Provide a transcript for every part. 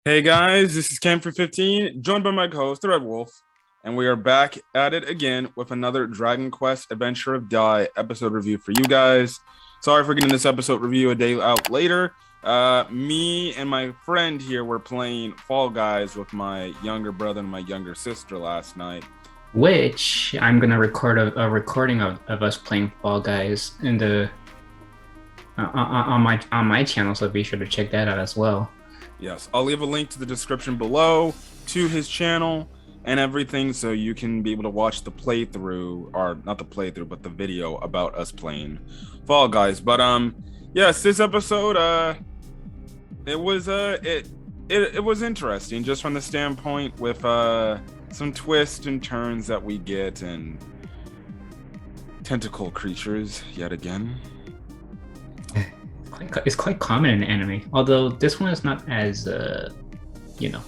Hey guys, this is Cam for 15, joined by my co-host, the Red Wolf, and we are back at it again with another Dragon Quest Adventure of Die episode review for you guys. Sorry for getting this episode review a day out later. Me and my friend here were playing Fall Guys with my younger brother and my younger sister last night. Which I'm gonna record a recording of us playing Fall Guys in the on my channel, so be sure to check that out as well. Yes, I'll leave a link to the description below to his channel and everything so you can be able to watch the playthrough, or not the playthrough, but the video about us playing Fall Guys. But yes, this episode it was interesting just from the standpoint with some twists and turns that we get and tentacle creatures yet again. It's quite common in anime, although this one is not as you know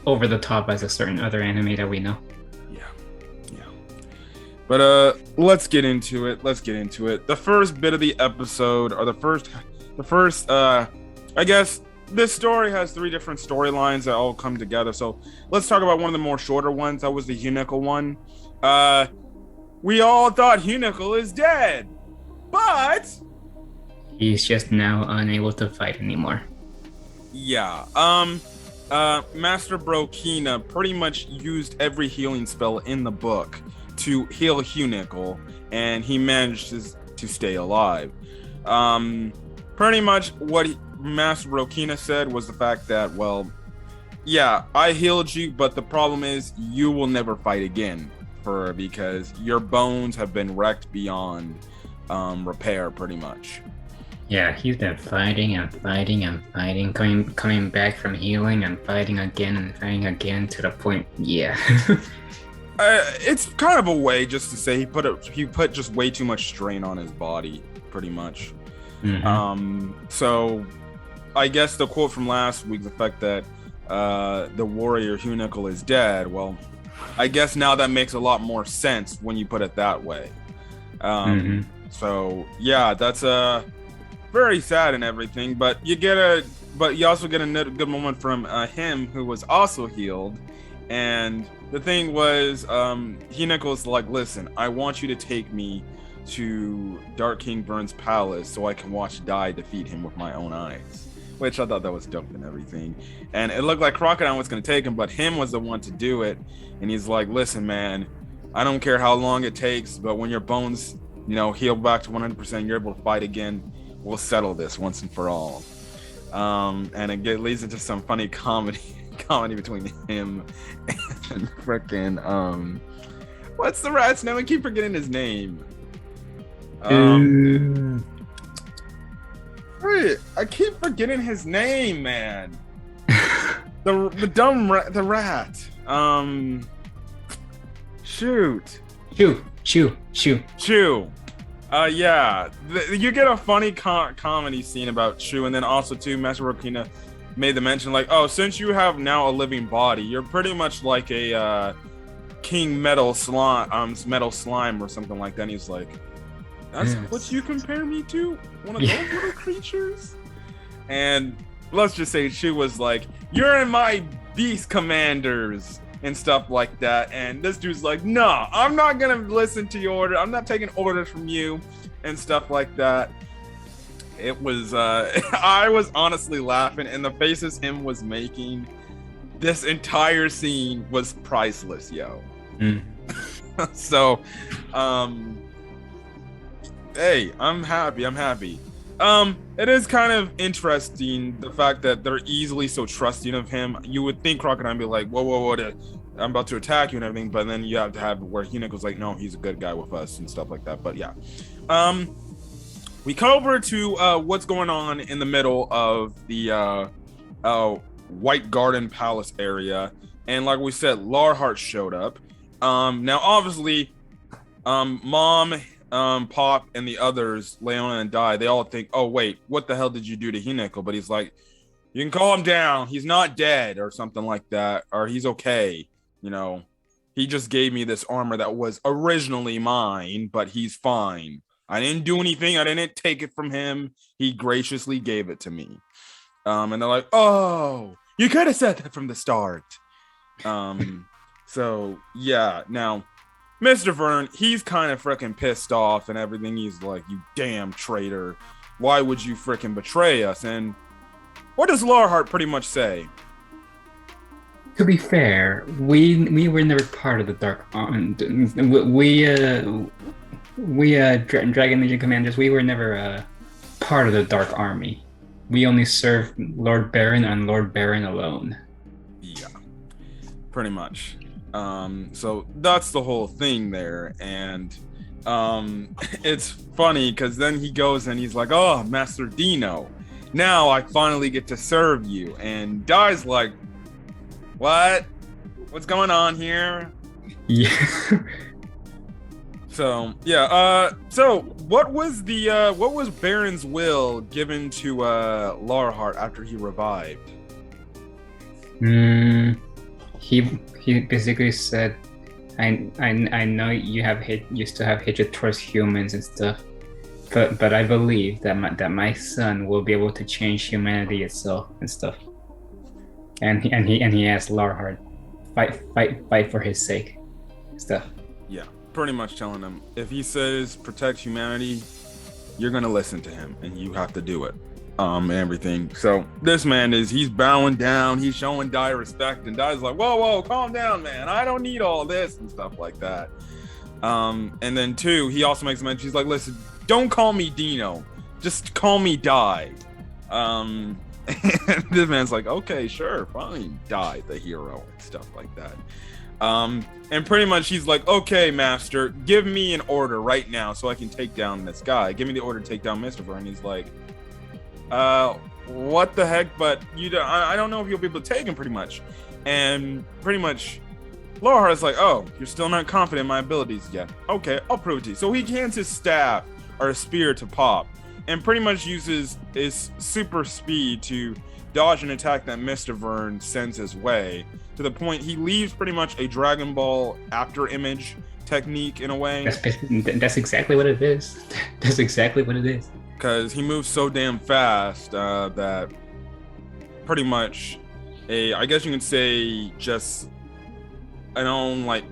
over the top as a certain other anime that we know. Yeah, yeah. But let's get into it. The first bit of the episode, or the first I guess this story has three different storylines that all come together. So let's talk about one of the more shorter ones. That was the Hunicle one. We all thought Hunicle is dead, but He's just now unable to fight anymore. yeah. Master Brokina pretty much used every healing spell in the book to heal Hunicle, and he managed to stay alive. Pretty much what Master Brokina said was the fact that, well, yeah, I healed you, but the problem is you will never fight again because your bones have been wrecked beyond repair, pretty much. Yeah, he's been fighting and fighting and fighting, coming back from healing and fighting again and fighting again to the point. Yeah. It's kind of a way just to say he put just way too much strain on his body, pretty much. Mm-hmm. So I guess the quote from last week, the fact that the warrior Hunicle is dead, well, I guess now that makes a lot more sense when you put it that way. So yeah, that's very sad and everything, but you also get a good moment from him, who was also healed. And the thing was, Hunicle's like, listen, I want you to take me to Dark King Vern's palace so I can watch Dai defeat him with my own eyes, which I thought that was dope and everything. And it looked like Crocodile was going to take him, but him was the one to do it. And he's like, listen, man, I don't care how long it takes, but when your bones, heal back to 100%, you're able to fight again, we'll settle this once and for all. And it leads into some funny comedy between him and frickin' what's the rat's name? I keep forgetting his name. I keep forgetting his name, man. the rat. Shoot. Chew. Yeah, you get a funny comedy scene about Shu, and then also too, Master Rokina made the mention like, oh, since you have now a living body, you're pretty much like a King Metal Slime, or something like that. And he's like, that's what you compare me to? One of those little creatures? And let's just say Shu was like, you're in my beast commanders and stuff like that. And this dude's like, no, I'm not gonna listen to your order. I'm not taking orders from you and stuff like that. It was I was honestly laughing, and the faces him was making this entire scene was priceless, yo. So hey, I'm happy. It is kind of interesting, the fact that they're easily so trusting of him. You would think Crocodile would be like, whoa, I'm about to attack you and everything, but then you have to have where Hunicle's like, no, he's a good guy with us and stuff like that. But yeah, we come over to what's going on in the middle of the White Garden Palace area, and like we said, Larhart showed up. Now obviously, Mom, Pop, and the others, Leona and Dai, they all think, oh wait, what the hell did you do to Hunicle? But he's like, you can calm down, he's not dead, or something like that, or he's okay. He just gave me this armor that was originally mine, but he's fine. I didn't do anything. I didn't take it from him. He graciously gave it to me. And they're like, oh, You could have said that from the start. So yeah, now Mr. Vern, he's kind of freaking pissed off and everything. He's like, "You damn traitor! Why would you freaking betray us?" And what does Larhart pretty much say? To be fair, we were never part of the Dark Army. Dragon Legion commanders. We were never part of the Dark Army. We only served Lord Baran and Lord Baran alone. Yeah, pretty much. So that's the whole thing there, and it's funny because then he goes and he's like, "Oh, Master Dino, now I finally get to serve you," and Dai's like, "What? What's going on here?" Yeah. So yeah, so what was Baron's will given to Larhart after he revived? He basically said, I know you still have hatred towards humans and stuff, but I believe that my son will be able to change humanity itself and stuff. And he asked Larhart, fight for his sake, stuff. Yeah, pretty much telling him if he says protect humanity, you're gonna listen to him and you have to do it. And everything. So this man he's bowing down, he's showing Dai respect, and Dai's like, whoa, calm down, man. I don't need all this and stuff like that. And then two, he also makes a mention, he's like, listen, don't call me Dino, just call me Dai. And this man's like, okay, sure, fine, Dai, the hero, and stuff like that. And pretty much he's like, okay, master, give me an order right now so I can take down this guy. Give me the order to take down Mr. Vern. And he's like, what the heck? But I don't know if you'll be able to take him, pretty much. And pretty much Larhart's like, oh, you're still not confident in my abilities yet. Okay, I'll prove it to you. So he hands his staff or a spear to Pop and pretty much uses his super speed to dodge an attack that Mr. Vern sends his way, to the point he leaves pretty much a Dragon Ball after image technique in a way. That's exactly what it is. That's exactly what it is. Because he moves so damn fast that pretty much I guess you can say just an own like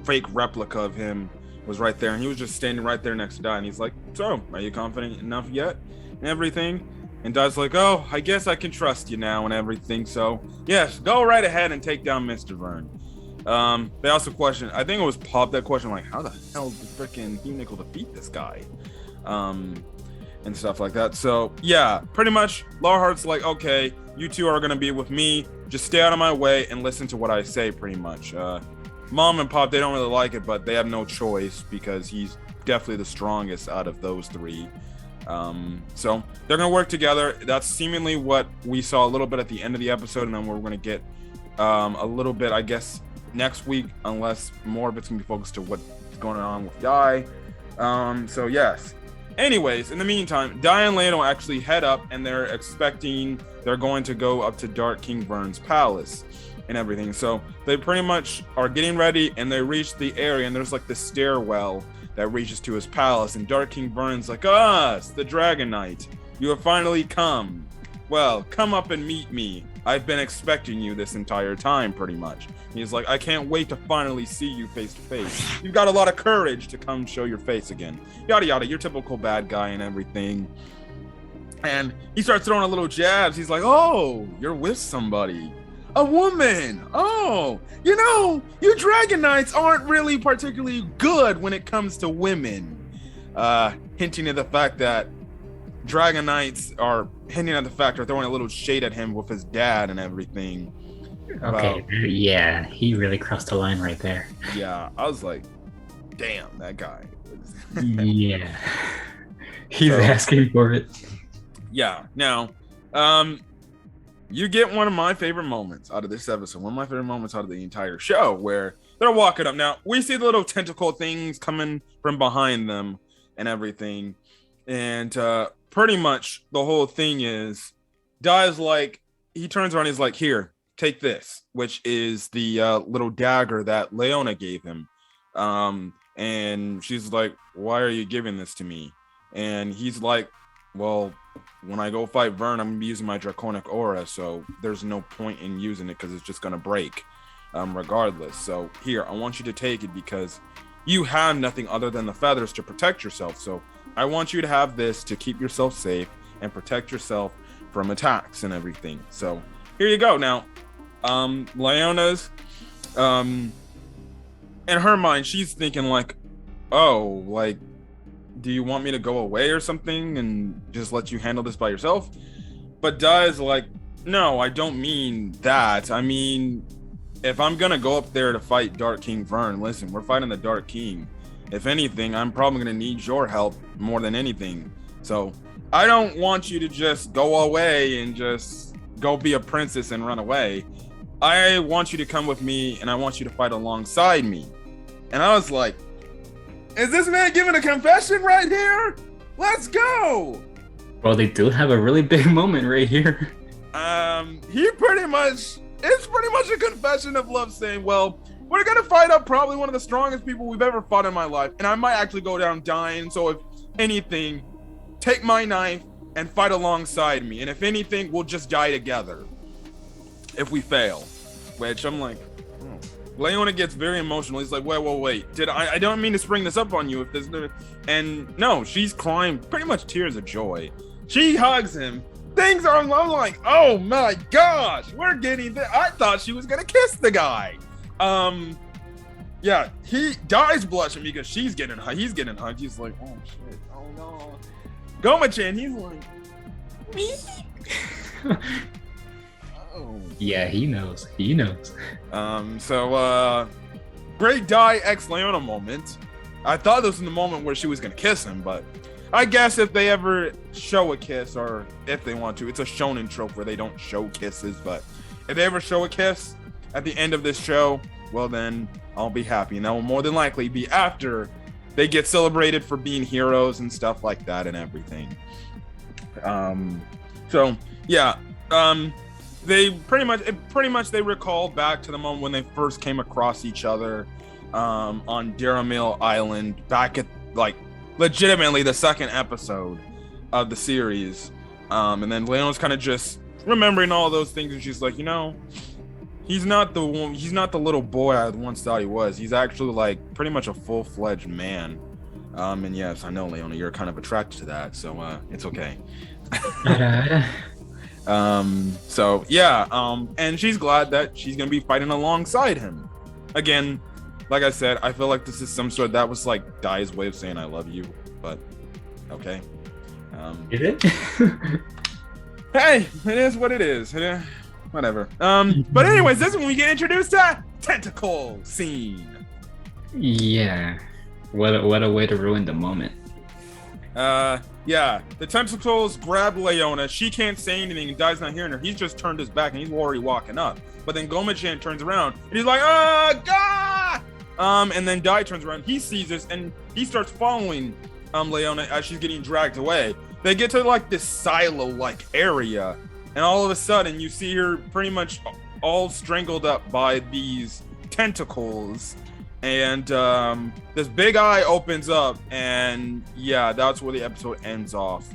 fake replica of him was right there, and he was just standing right there next to Dai, and he's like, so are you confident enough yet and everything? And Dai's like, oh, I guess I can trust you now and everything, so yes, go right ahead and take down Mr. Vern. They also questioned, I think it was Pop that question, like, how the hell did freaking Hunicle defeat this guy? And stuff like that. So yeah, pretty much Larhart's like, okay, you two are gonna be with me, just stay out of my way and listen to what I say, pretty much. Mom and Pop, they don't really like it, but they have no choice because he's definitely the strongest out of those three. So they're gonna work together. That's seemingly what we saw a little bit at the end of the episode, and then we're gonna get a little bit, I guess, next week, unless more of it's gonna be focused to what's going on with Dai. So yes. Anyways, in the meantime, Dai and Lano actually head up, and they're going to go up to Dark King Vern's palace and everything. So they pretty much are getting ready, and they reach the area, and there's like the stairwell that reaches to his palace, and Dark King Vern's like, it's the Dragon Knight. You have finally come. Well, come up and meet me. I've been expecting you this entire time, pretty much. He's like, I can't wait to finally see you face to face. You've got a lot of courage to come show your face again. Yada yada, your typical bad guy and everything. And he starts throwing a little jabs. He's like, oh, you're with somebody. A woman. Oh, you Dragon Knights aren't really particularly good when it comes to women. Hinting at the fact that Dragon Knights are hinting at the fact or throwing a little shade at him with his dad and everything. Okay, yeah, he really crossed the line right there. Yeah, I was like, damn, that guy. Yeah. He's asking for it. Yeah. Now, you get one of my favorite moments out of this episode, one of my favorite moments out of the entire show, where they're walking up. Now, we see the little tentacle things coming from behind them and everything. And pretty much the whole thing is, Dai's like, he turns around, he's like, here, take this, which is the little dagger that Leona gave him. And she's like, why are you giving this to me? And he's like, well, when I go fight Vern, I'm gonna be using my draconic aura, so there's no point in using it because it's just gonna break, regardless. So here, I want you to take it because you have nothing other than the feathers to protect yourself. So I want you to have this to keep yourself safe and protect yourself from attacks and everything. So here you go. Now, Leona's, in her mind, she's thinking like, oh, like, do you want me to go away or something and just let you handle this by yourself? But Dai is like, no, I don't mean that. I mean, if I'm gonna go up there to fight Dark King Vern, listen, we're fighting the Dark King. If anything, I'm probably gonna need your help more than anything. So I don't want you to just go away and just go be a princess and run away. I want you to come with me and I want you to fight alongside me. And I was like, is this man giving a confession right here? Let's go. Well, they do have a really big moment right here. It's pretty much a confession of love saying, well, we're gonna fight up probably one of the strongest people we've ever fought in my life, and I might actually go down dying, so if anything, take my knife and fight alongside me, and if anything, we'll just die together if we fail. Which I'm like, oh. Leona gets very emotional. He's like, wait, I don't mean to spring this up on you if there's no, and no, she's crying pretty much tears of joy. She hugs him. I'm like, oh my gosh, we're getting there. I thought she was gonna kiss the guy. Yeah, he dies blushing because he's getting hugged. He's like, oh shit, oh no. Goma-chan, he's like, me? Oh. Yeah, he knows. So great Dai X Leona moment. I thought this was the moment where she was gonna kiss him, but I guess if they ever show a kiss, or if they want to, it's a shonen trope where they don't show kisses, but if they ever show a kiss at the end of this show, well then I'll be happy. And that will more than likely be after they get celebrated for being heroes and stuff like that and everything. So yeah, they pretty much they recall back to the moment when they first came across each other on Daramil Island, back at like legitimately the second episode of the series. And then Leona's kind of just remembering all those things, and she's like, you know, he's not the little boy I once thought he was. He's actually like pretty much a full-fledged man. And yes, I know, Leona, you're kind of attracted to that, so it's okay. So yeah, and she's glad that she's gonna be fighting alongside him. Again, like I said, I feel like this is some sort that was like Dai's way of saying I love you, but okay. Is it? Hey, it is what it is. Whatever. But anyways, this is when we get introduced to tentacle scene. Yeah. What a way to ruin the moment. Yeah, the tentacles grab Leona. She can't say anything, and Dai's not hearing her. He's just turned his back, and he's already walking up. But then Goma-chan turns around, and he's like, God! And then Dai turns around. He sees this, and he starts following Leona as she's getting dragged away. They get to like this silo-like area, and all of a sudden, you see her pretty much all strangled up by these tentacles. And this big eye opens up, and yeah, that's where the episode ends off.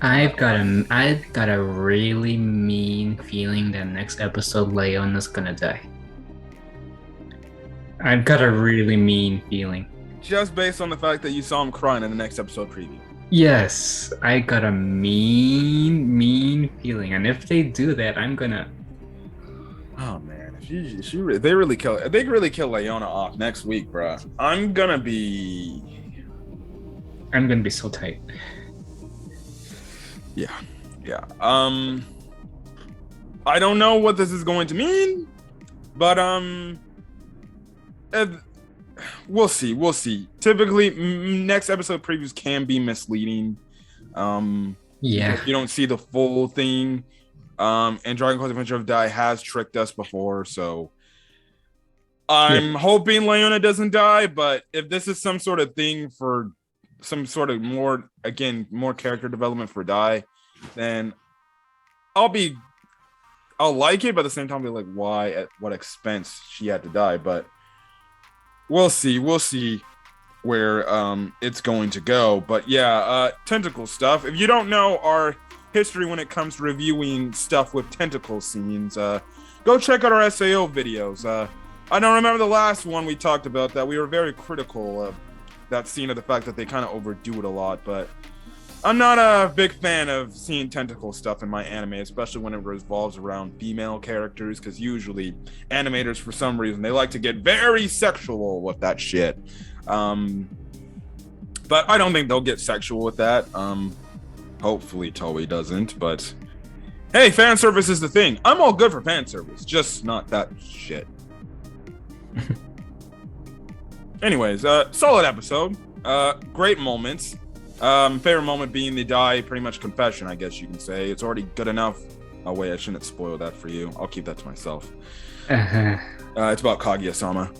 I've got a really mean feeling that next episode Leona's gonna die. I've got a really mean feeling. Just based on the fact that you saw him crying in the next episode preview. Yes, I got a mean feeling, and if they do that, I'm gonna. Oh man. They really kill Leona off next week, bro. I'm gonna be so tight. Yeah. I don't know what this is going to mean, but we'll see. Typically, next episode previews can be misleading. Yeah, you don't see the full thing. And Dragon Quest Adventure of Dai has tricked us before, so I'm hoping Leona doesn't die, but if this is some sort of thing for some sort of more character development for Dai, then I'll like it, but at the same time be like, why, at what expense she had to die? But we'll see. where it's going to go. But yeah, tentacle stuff. If you don't know our history when it comes to reviewing stuff with tentacle scenes, go check out our SAO videos. I don't remember the last one we talked about that. We were very critical of that scene, of the fact that they kind of overdo it a lot, but I'm not a big fan of seeing tentacle stuff in my anime, especially when it revolves around female characters, because usually animators, for some reason, they like to get very sexual with that shit. But I don't think they'll get sexual with that. Hopefully Toei doesn't, but hey, fan service is the thing. I'm all good for fan service, just not that shit. Anyways, solid episode. Great moments. Favorite moment being the Dai pretty much confession, I guess you can say. It's already good enough. Oh wait, I shouldn't spoil that for you. I'll keep that to myself. It's about Kaguya-sama.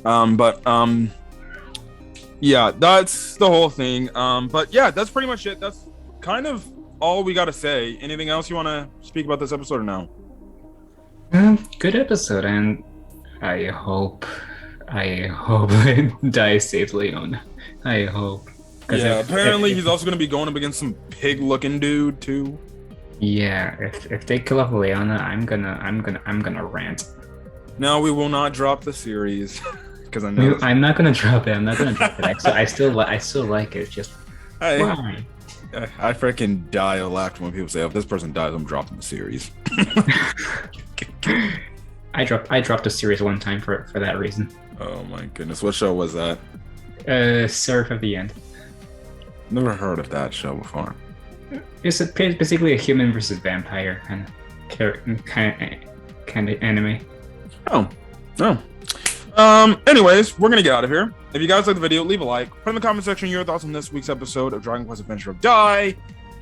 Yeah, that's the whole thing. But yeah, that's pretty much it. That's kind of all we got to say. Anything else you want to speak about this episode or no? Good episode, and I hope it dies saves Leon. I hope. Yeah, apparently he's also gonna be going up against some pig-looking dude too. Yeah, if they kill off Leona, I'm gonna rant. No, we will not drop the series because I know I'm not gonna drop it. I still like it. It's just why? I freaking die of laughter when people say, "If this person dies, I'm dropping the series." I dropped the series one time for that reason. Oh my goodness, what show was that? Surf of the End. Never heard of that show before. It's basically a human versus vampire kind of anime. Oh. Anyways, we're gonna get out of here. If you guys like the video, leave a like. Put in the comment section your thoughts on this week's episode of Dragon Quest Adventure of Dai.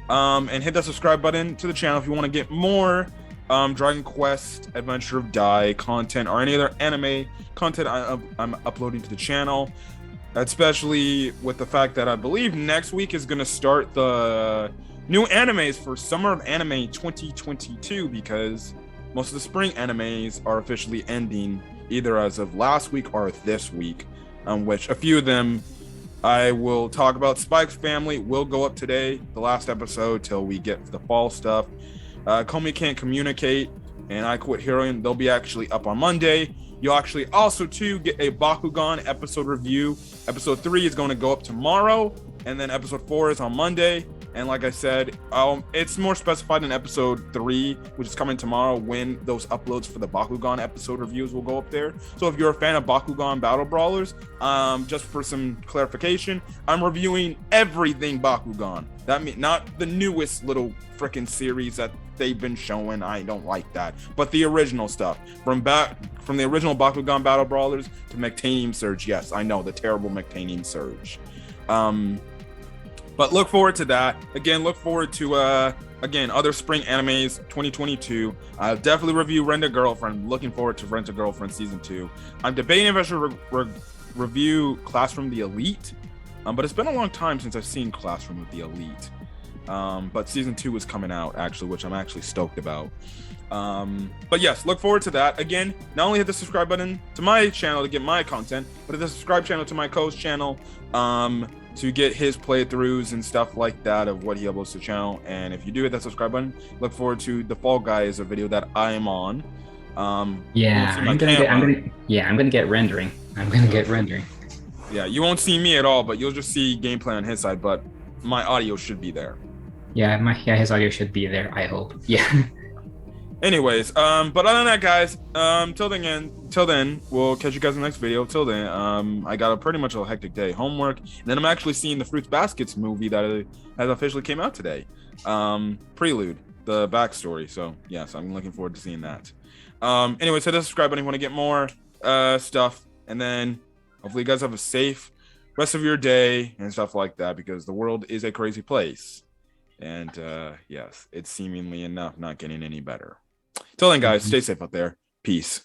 And hit that subscribe button to the channel if you want to get more Dragon Quest Adventure of Dai content or any other anime content I'm uploading to the channel. Especially with the fact that I believe next week is going to start the new animes for Summer of Anime 2022, because most of the spring animes are officially ending either as of last week or this week, which a few of them I will talk about. Spike's Family will go up today, the last episode, till we get the fall stuff. Komi Can't Communicate and I Quit Heroing, they'll be actually up on Monday. You'll actually also too get a Bakugan episode review. Episode 3 is going to go up tomorrow, and then episode 4 is on Monday. And like I said, it's more specified in episode 3, which is coming tomorrow, when those uploads for the Bakugan episode reviews will go up there. So if you're a fan of Bakugan Battle Brawlers, just for some clarification, I'm reviewing everything Bakugan. That means not the newest little freaking series that they've been showing. I don't like that, but the original stuff from the original Bakugan Battle Brawlers to Mectanium Surge. Yes, I know, the terrible Mectanium Surge. But look forward to that. Again, look forward to other spring animes 2022. I'll definitely review Rent a Girlfriend. Looking forward to Rent a Girlfriend season 2. I'm debating if I should review Classroom the Elite, but it's been a long time since I've seen Classroom of the Elite. But season 2 is coming out actually, which I'm actually stoked about. But yes, look forward to that. Again, not only hit the subscribe button to my channel to get my content, but hit the subscribe channel to my co-host channel to get his playthroughs and stuff like that of what he uploads to the channel. And if you do hit that subscribe button, look forward to the Fall Guys, a video that I am on. I'm gonna get rendering. Yeah, you won't see me at all, but you'll just see gameplay on his side, but my audio should be there. Yeah, his audio should be there, I hope. Yeah. Anyways, but other than that, guys, till then, we'll catch you guys in the next video. Till then, I got pretty much a hectic day, homework, and then I'm actually seeing the Fruits Baskets movie that has officially came out today. Prelude, the backstory. So yes, I'm looking forward to seeing that. Anyways, hit the subscribe button if you want to get more stuff, and then hopefully you guys have a safe rest of your day and stuff like that, because the world is a crazy place, and yes, it's seemingly enough not getting any better. Till then, guys, stay safe out there. Peace.